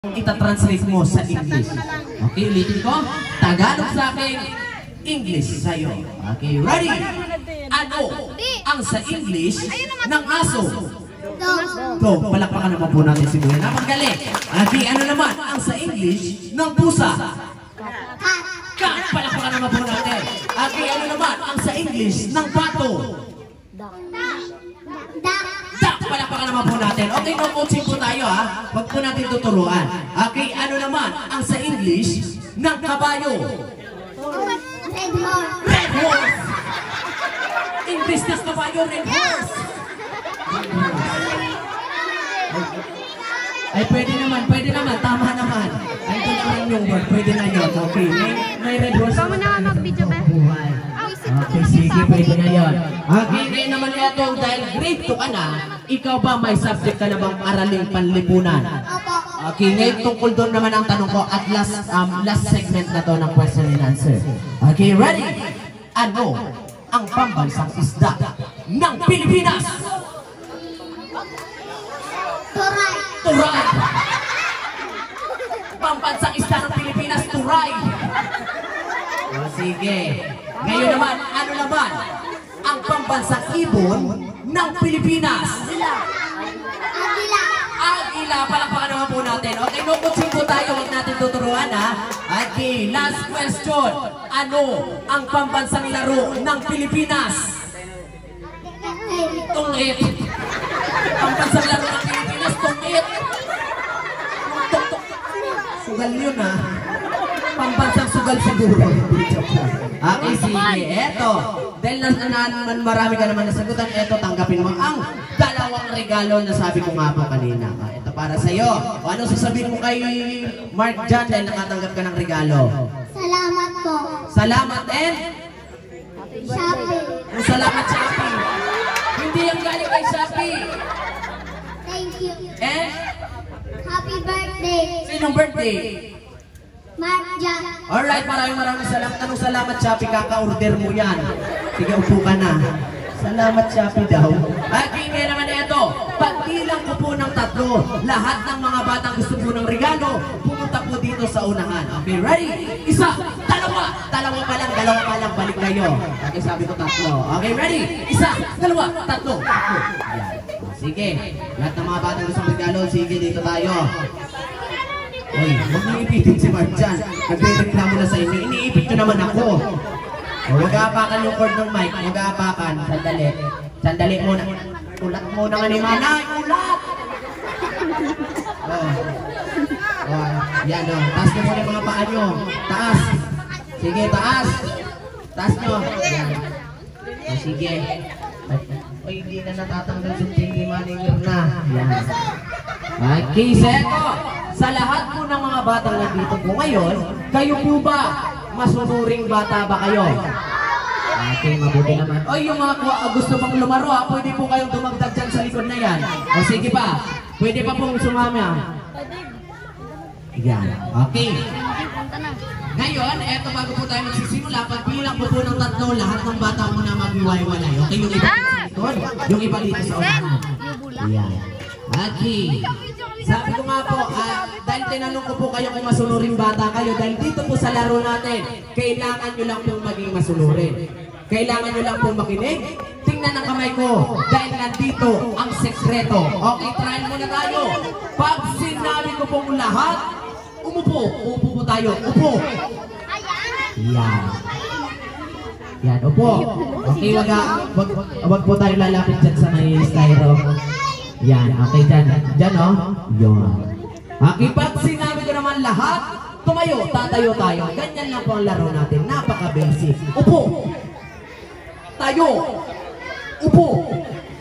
Ita-translate mo sa English. Okay, ulitin ko. Tagalog sa akin, English sa'yo. Okay, ready? Ano ang sa English ng aso? Go, palakpakan naman po natin si Buya. Napagaling. Okay, ano naman ang sa English ng pusa? Cat. Palakpakan naman po natin. Okay, ano naman ang sa English ng pato? Palakpakan naman po natin. Okay, no coaching po tayo ha. Huwag po natin tuturuan. Okay, ano naman ang sa English ng kabayo? Red horse. Red horse! English ng kabayo, red horse! Ay, pwede naman, tama naman. Ay, ito naman yung word, pwede na yun. Okay, may red horse. Ikaw mo na mag-video ba? Okay, sige, pwede na yun. Okay, ngayon naman ito, dahil grade 2 ka na, ikaw ba may subject ka na bang araling panlipunan? Okay, ngayon tungkol doon naman ang tanong ko at last segment na to ng question and answer. Okay, ready? Ano ang pambansang isda ng Pilipinas? Turay. Turay! Pambansang isda ng Pilipinas, turay! O sige. Ngayon naman, ano naman ang pambansang ibon ng Pilipinas? Agila. Agila, palakpakan naman po natin. Okay, no coaching po tayo, huwag natin tuturuan ha. Okay, last question. Ano ang pambansang laro ng Pilipinas? Tungit. Pambansang laro ng Pilipinas, tungit. Sugal yun ha. Pambansang sugal siguro. Okay, sige. Eto. Dahil marami ka naman nasagutan, eto, tanggapin mo ang dalawang regalo na sabi ko nga po kanina. Ito para sa'yo. O ano sasabihin mo kay Mark John dahil nakatanggap ka ng regalo? Salamat po. Salamat and? Shopee. Salamat, Shopee. Hindi yung galing kay Shopee. Thank you. And? Happy birthday. Sinong birthday? Mark John. Alright, maraming salamat. Anong salamat, Shopee? Kaka-order mo yan. Sige, upo ka na. Salamat, Shopee daw. Okay, ngayon naman ito. Pagbilang ko po ng 3, lahat ng mga batang gusto po ng regalo, pumunta po dito sa unahan. Okay, ready? 1, 2, dalawa pa lang, balik kayo. Okay, sabi ko 3. Okay, ready? 1, 2, 3. Ayan. Sige, lahat ng mga batang gusto ng regalo, sige, dito tayo. Uy, huwag niyo ipitin si Mark dyan. Nagre-reklamo na sa inyo. Iniipit nyo naman ako. Huwag aapakan yung cord ng mic. Huwag aapakan. Sandali. Sandali muna. Ulat muna nga ni Manay. Ulat! Yan o. Taas nyo muna yung mga paa nyo. Taas. Sige, taas. Taas nyo. Yan. Sige. Uy, hindi na natatanggal sa TV manager na. Yan. Okay, seto. Sa lahat po ng mga batang nandito po ngayon, kayo po ba masunuring bata ba kayo? Okay, mabuti naman. O yung mga gusto pang lumaro, pwede po kayong dumagdag dyan sa likod na yan. O sige pa, pwede pa pong sumama. Yan, okay. Ngayon, eto bago po tayo magsisimula, pagbilang po ng 3, lahat ng bata mo na maghiwalay. Okay, yung iba dito sa likod, yung iba dito sa unahan. Yan. Okay. Sabi ko nga po, dahil tinanong ko po kayo kung masunuring bata kayo, dahil dito po sa laro natin, kailangan nyo lang pong maging masunurin. Kailangan nyo lang pong makinig. Tingnan ang kamay ko, dahil nandito ang sekreto. Okay, try muna tayo. Pag sinabi ko pong lahat, umupo. Upo po tayo. Upo. Yan. Yan, upo. Okay, wag po tayo lalapit dyan sa may styro. Yan, okay, dyan o. Yun. Okay, pag sinabi ko naman lahat, tumayo, tatayo tayo. Ganyan lang po ang laro natin. Napaka-basic. Upo. Tayo. Upo.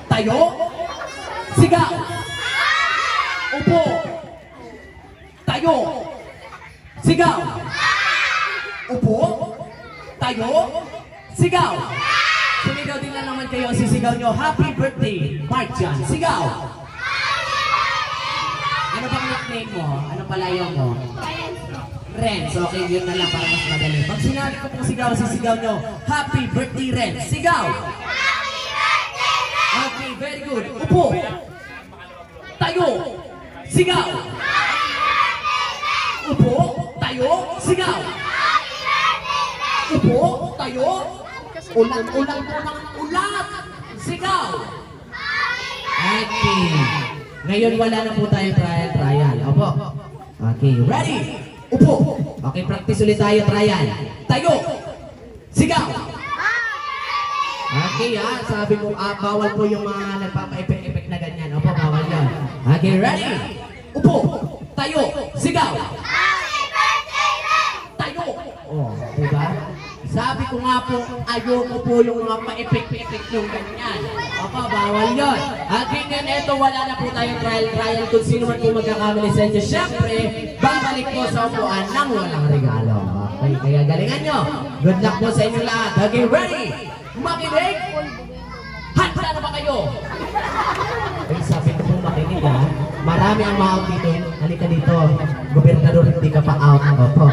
Tayo. Sigaw. Upo. Tayo. Sigaw. Upo. Tayo. Sigaw. Sumigaw din lang naman kayo, sisigaw nyo, Happy Birthday, Mark John. Sigaw! Ano bang nickname mo? Ano palayaw mo? Renz. Okay, yun na lang para mas madali. Pag sinabi ko pong sigaw, sisigaw nyo, Happy Birthday, Renz. Sigaw! Happy Birthday, Renz! Okay, very good. Upo! Tayo! Sigaw! Happy Birthday, Sigaw! Upo, tayo. Ulat-ulat po ng ulat. Sigaw! Okay. Ngayon wala na po tayong trial. Opo. Okay, ready? Upo. Okay, practice ulit tayo, trial. Tayo. Sigaw. Okay, sabi mo, bawal po yung mga nagpapa-effect na ganyan. Opo, bawal yan. Okay, ready? Upo. Tayo. Sigaw. Tayo. Oh, diba? Sabi ko nga po, ayoko po yung mga pa-effect yung ganyan. Opo, bawal yun. Okay, ngayon ito, wala na po tayong trial. Kung sino man po magkakamali sa inyo, syempre, babalik po sa upuan ng walang regalo. Okay, kaya galingan nyo. Good luck po sa inyo lahat. Okay, ready? Makinig? Handa na ba kayo? Ay, sabi ko po makinig ha. Marami ang mga dito. Halika dito. Gobernador, hindi ka pa out. Opo.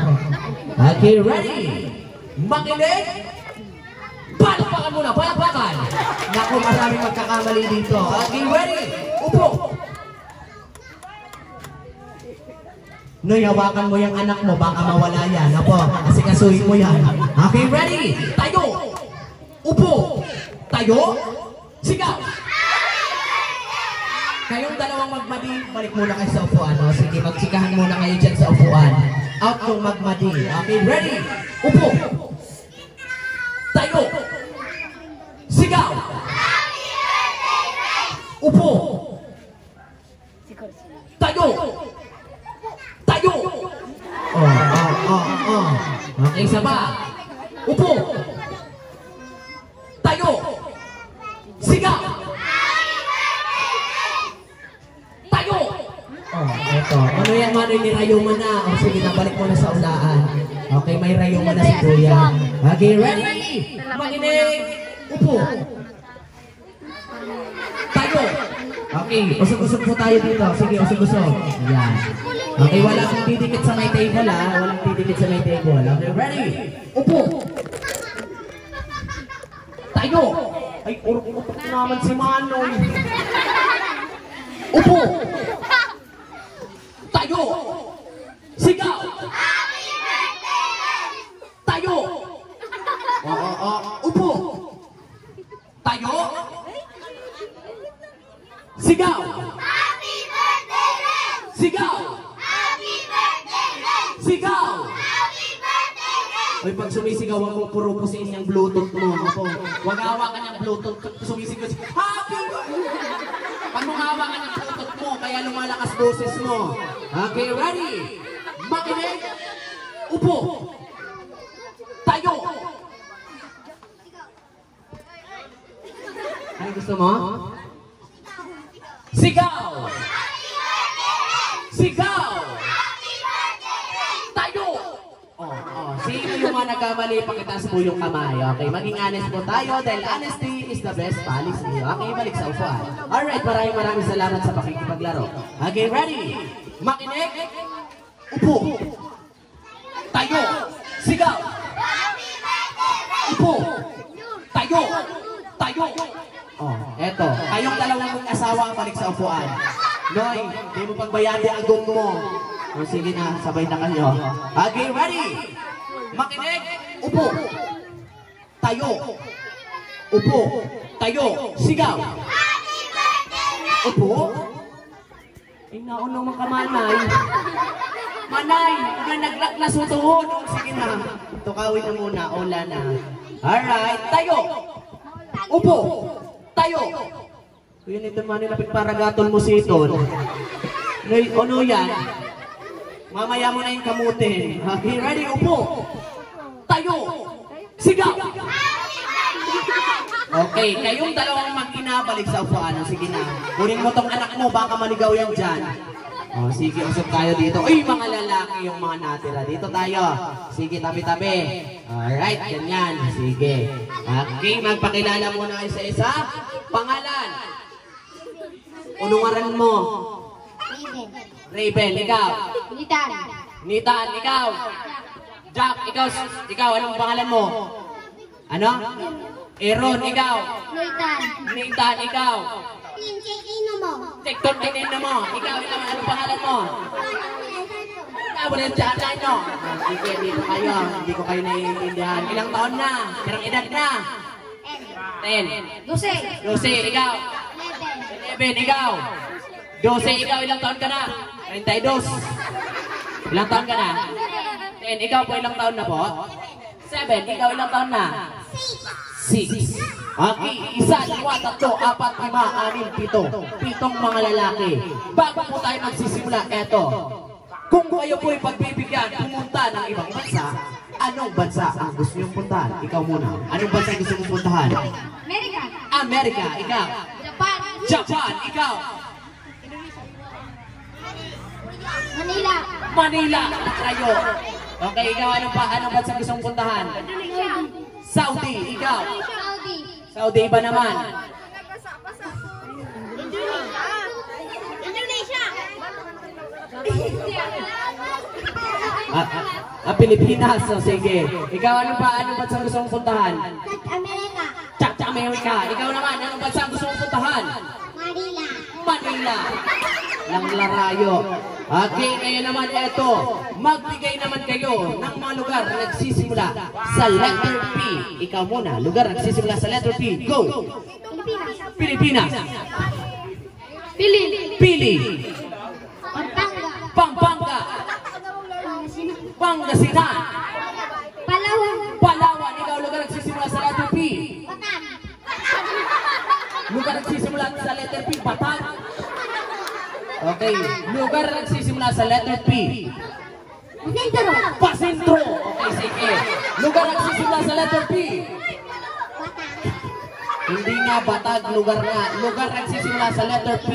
Okay, ready? Makinig? Palakpakan muna, palakpakan! Naku, maraming magkakamali dito. Okay, ready? Upo! Noy, hawakan mo yung anak mo, baka mawala yan. Opo, kasi kasuhin mo yan. Okay, ready? Tayo! Upo! Tayo! Sigaw! Kayong dalawang magmadi, balik muna kayo sa upuan. No? Sige, magsikahan muna kayo dyan sa upuan. Out yung magmadi. Okay, ready? Upo! Tayo! Sigaw! Upo! Tayo! Tayo! Okay, isa pa. Upo! Tayo! Sigaw! Tayo! Eto. Ano yan, Manoy? May rayuma na. Sige, nabalik mo na sa ulaan. Okay, may rayuma na si Kuya. Okay, ready? Makinig! Upo! Tayo! Okay, usog-usog po tayo dito. Sige, usog-usog. Ayan. Okay, wala akong didikit sa may table ha. Walang didikit sa may table. Okay, ready? Upo! Tayo! Ay, urok-urok naman si Manoy. Upo! Tayo! Sigaw! Tayo! Upo! Tayo! Sigaw! Sigaw! Sigaw! Uy, pag sumisigaw ako, purupusin yung Bluetooth mo. Huwag hawakan yung Bluetooth. Sumisigaw. Happy birthday! Pag hawakan yung Bluetooth mo, kaya lumalakas boses mo. Okay, ready? Makinig! Upo! Tayo! Ano gusto mo? Sigaw! Sigaw! Tayo! Sino yung mga nagkamali, pakitaas po yung kamay. Okay, maging honest po tayo dahil honesty is the best policy. Okay, balik sa upuan. Alright, maraming salamat sa pakikipaglaro. Okay, ready? Makinig? Upo! Tayo! Sigaw! Upo! Tayo! Tayo! Eto. Kayong dalawang mag-asawa balik sa upuan. Noy, di mo pagbayadi ang gong mo. Sige na, sabay na kayo. Okay, ready? Makinig! Upo! Tayo! Upo! Tayo! Sigaw! Upo! Ay, naon naman ka, Manay. Manay, naglag na sutuhon. Sige na, tukawin na muna, ola na. Alright, tayo! Upo! Tayo! Yun ito man nila pinparagaton mo si Iton. Ano yan? Mamaya mo na yung kamutin. Okay, ready? Upo! Tayo! Sigaw! Okay, kayong dalawang mag-ina, balik sa upuan. Sige na. Kunin mo tong anak mo, baka maligaw yan dyan. Sige, usap tayo dito. Uy, mga lalaki yung mga natira. Dito tayo. Sige, tabi-tabi. Alright, ganyan. Sige. Okay, magpakilala muna isa-isa. Pangalan. Unungaran mo. Raven, ikaw. Nitan, ikaw. Jack, ikaw, anong pangalan mo? Ano? Aaron, ikaw. Nathan, ikaw. Tekton, tinino mo. Ikaw, anong pangalan mo? walang tiyata nyo. Sige, dito kayo. Hindi ko kayo naiintindihan. Ilang taon na? Pirang edad na? 10. 12, ikaw? 11, ikaw? 12, ikaw, ilang taon ka na? 32. Ilang taon ka na? 10, ikaw po ilang taon na po? 7, ikaw ilang taon na? 6. Okay, 1, 2, 3, 4, 5, 6, 7. 7 mga lalaki. Bago po tayo magsisimula, eto. Kung kayo po ay pagbibigyan, pumunta ng ibang bansa, anong bansa ang gusto niyong puntahan? Ikaw muna. Anong bansa gusto mong puntahan? America. Amerika, ikaw. Japan. Japan, ikaw. Manila. Manila, kayo. Okay, ikaw, anong bansa gusto mong puntahan? Saudi, ikaw. Saudi. Saudi, iba naman. Indonesia. Pilipinas, so sige. Ikaw, anong bansa gusto mong puntahan? America. Amerika. Ikaw naman, anong bansa gusto mong puntahan? Manila. Manila. Lang larayo. Okay, ngayon naman eto. Magbigay naman kayo ng mga lugar na nagsisimula sa letter P. Ikaw muna, lugar na nagsisimula sa letter P. Go! Pilipinas. Pili. Pampanga. Pampanga. Pangasinan. Palawan. Palawan. Ikaw, lugar na nagsisimula sa letter P. Bataan. Lugar na nagsisimula sa letter P. Bataan. Okay, lugar na nagsisimula sa letter P. Pasintro. Pasintro. Okay, sige. Lugar na nagsisimula sa letter P. Hindi nga Batag, lugar nga. Lugar na nagsisimula sa letter P.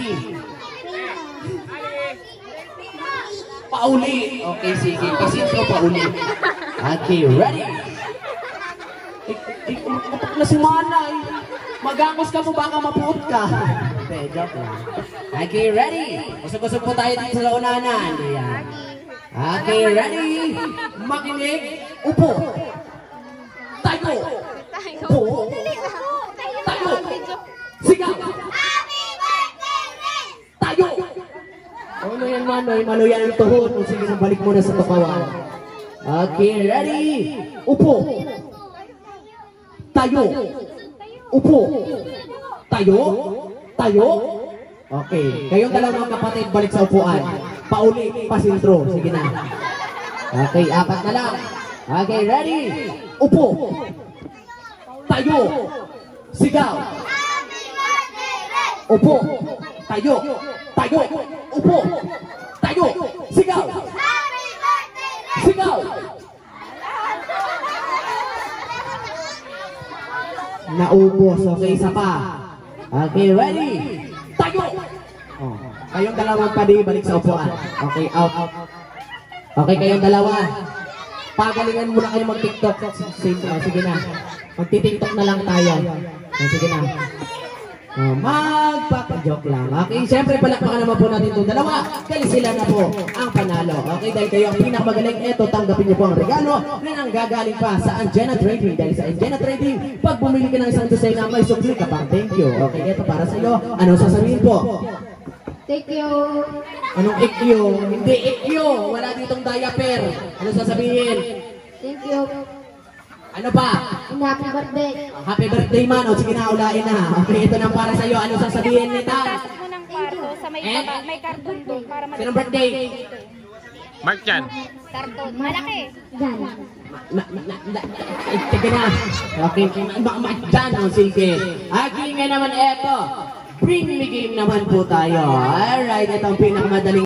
Pauli. Okay, sige. Pasintro, Pauli. Okay, ready? Umapak na si Manay. Magangos ka mo, baka mapuot ka. Okay, joke lang. Okay, ready? Usog-usog po tayo dito sa unanan. Ayan. Okay, ready? Makinig. Upo. Tayo. Upo. Tayo. Sigaw. Happy birthday, Rick! Tayo. Ano yan, Manoy? Maluyan ang tuhod. O sige, balik muna sa tukawan. Okay, ready? Upo. Tayo. Upo. Tayo. Tayo. Okay. Kayong dalawang kapatid, balik sa upuan. Pauli, pasintro. Sige na. Okay, 4 na lang. Okay, ready? Upo. Tayo. Sigaw. Happy birthday, Rick! Upo. Tayo. Tayo. Upo. Tayo. Sigaw. Happy birthday, Rick! Sigaw. Naubos. Okay, isa pa. Okay, ready? Tayo. Oh. Kayong dalawang padi, balik sa upuan. Okay, out. Okay, kayong dalawa. Pagalingan muna kayo mag-tiktok. Sige na. Magti-tiktok na lang tayo. Sige na. Magpapa-joke lang. Okay, siyempre palakpakan naman po natin itong dalawa. Kaya sila na po ang panalo. Okay, dahil kayo ang pinakamagaling, eto, tanggapin niyo po ang regalo na nanggagaling pa sa Anjena Trading. Dahil sa Anjena Trading, pag bumili ka ng isang design na may sukli ka pang thank you. Okay, eto para sa iyo. Anong sasabihin po? Thank you. Anong ikyo? Hindi ikyo. Wala ditong diaper. Anong sasabihin? Thank you. Ano pa? Happy birthday. Happy birthday man. O sige na, ulain na. Okay, ito nang para sa iyo. Anong sasabihin ni Tan? Taas mo ng kwarto sa may baba, may karton doon para Sinong birthday? Mark Chan. karton. Malaki. Yan. Sige na. Okay, dyan. O sige. Okay, nga naman eto. Bring me game naman po tayo. Alright, ito ang pinakamadaling